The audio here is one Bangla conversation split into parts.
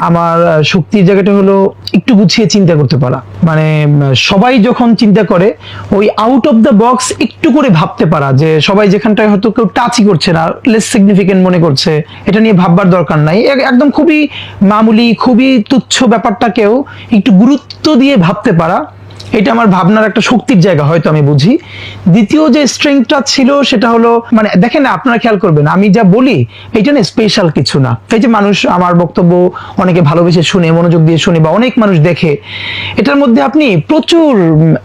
আমার শক্তির জায়গাটা হলো একটু গুছিয়ে চিন্তা করতে পারা। মানে সবাই যখন চিন্তা করে ওই আউট অফ দ্য বক্স একটু করে ভাবতে পারা, যে সবাই যেখানটায় হয়তো কেউ টাচই করছে না, লেস সিগনিফিকেন্ট মনে করছে, এটা নিয়ে ভাববার দরকার নাই, একদম খুবই মামুলি খুবই তুচ্ছ ব্যাপারটাকেও একটু গুরুত্ব দিয়ে ভাবতে পারা, এটা আমার ভাবনার একটা শক্তির জায়গা হয়তো আমি বুঝি। দ্বিতীয় যে স্ট্রেংথটা ছিল সেটা হলো, মানে দেখেন না, আপনারা খেয়াল করবেন আমি যা বলি এটা না স্পেশাল কিছু না। এই যে মানুষ আমার বক্তব্য অনেকে ভালোবেসে শুনে, মনোযোগ দিয়ে শুনে, বা অনেক মানুষ দেখে, এটার মধ্যে আপনি প্রচুর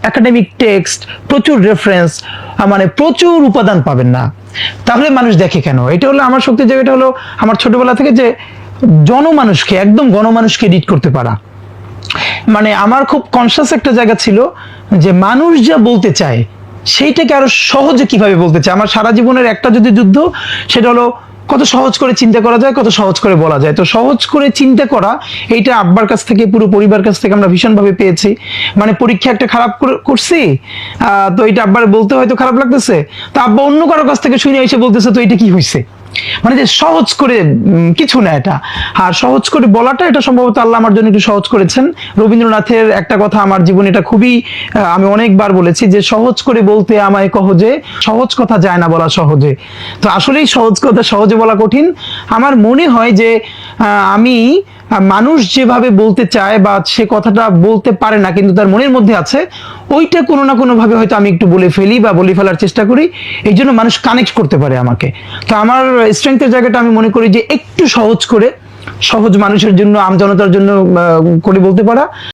একাডেমিক টেক্সট, প্রচুর রেফারেন্স, মানে প্রচুর উপাদান পাবেন না। তাহলে মানুষ দেখে কেন? এটা হলো আমার শক্তির জায়গাটা হলো আমার ছোটবেলা থেকে যে জনমানুষকে, একদম গণমানুষকে রিড করতে পারা। মানে আমার খুব কনসিয়াস একটা জায়গা ছিল যে মানুষ যা বলতে চায় সেইটাকে আরো সহজে কিভাবে বলতে চায়। আমার সারা জীবনের একটা যদি যুদ্ধ, সেটা হলো কত সহজ করে চিন্তা করা যায়, কত সহজ করে বলা যায়। তো সহজ করে চিন্তা করা, এইটা আব্বার কাছ থেকে, পুরো পরিবার কাছ থেকে আমরা ভীষণভাবে পেয়েছি। মানে পরীক্ষা একটা খারাপ করছি, তো এটা আব্বার বলতে হয়তো খারাপ লাগতেছে, তো আব্বা অন্য কারো কাছ থেকে শুনে এসে বলতেছে তো এটা কি হয়েছে। মানে যে সহজ করে কিছু না এটা, আর সহজ করে বলাটা, এটা সম্ভবত আল্লাহ আমার জন্য একটু সহজ করেছেন। রবীন্দ্রনাথের একটা কথা আমার জীবনে, এটা খুবই আমি অনেকবার বলেছি, যে সহজ করে বলতে আমায় কহজে, সহজ কথা যায় না বলা সহজে। তো আসলেই সহজ কথা সহজে বলা কঠিন। আমার মনে হয় যে আমি মানুষ যেভাবে বলতে চায় বা সে কথাটা বলতে পারে না কিন্তু তার মনের মধ্যে আছে, ওইটা কোনো না কোনো ভাবে হয়তো আমি একটু বলে ফেলি বা বলে ফেলার চেষ্টা করি, এই জন্য মানুষ কানেক্ট করতে পারে আমাকে। তো আমার স্ট্রেংথের জায়গাটা আমি মনে করি যে একটু সহজ করে, সহজ মানুষের জন্য, আমজনতার জন্য করে বলতে পারা।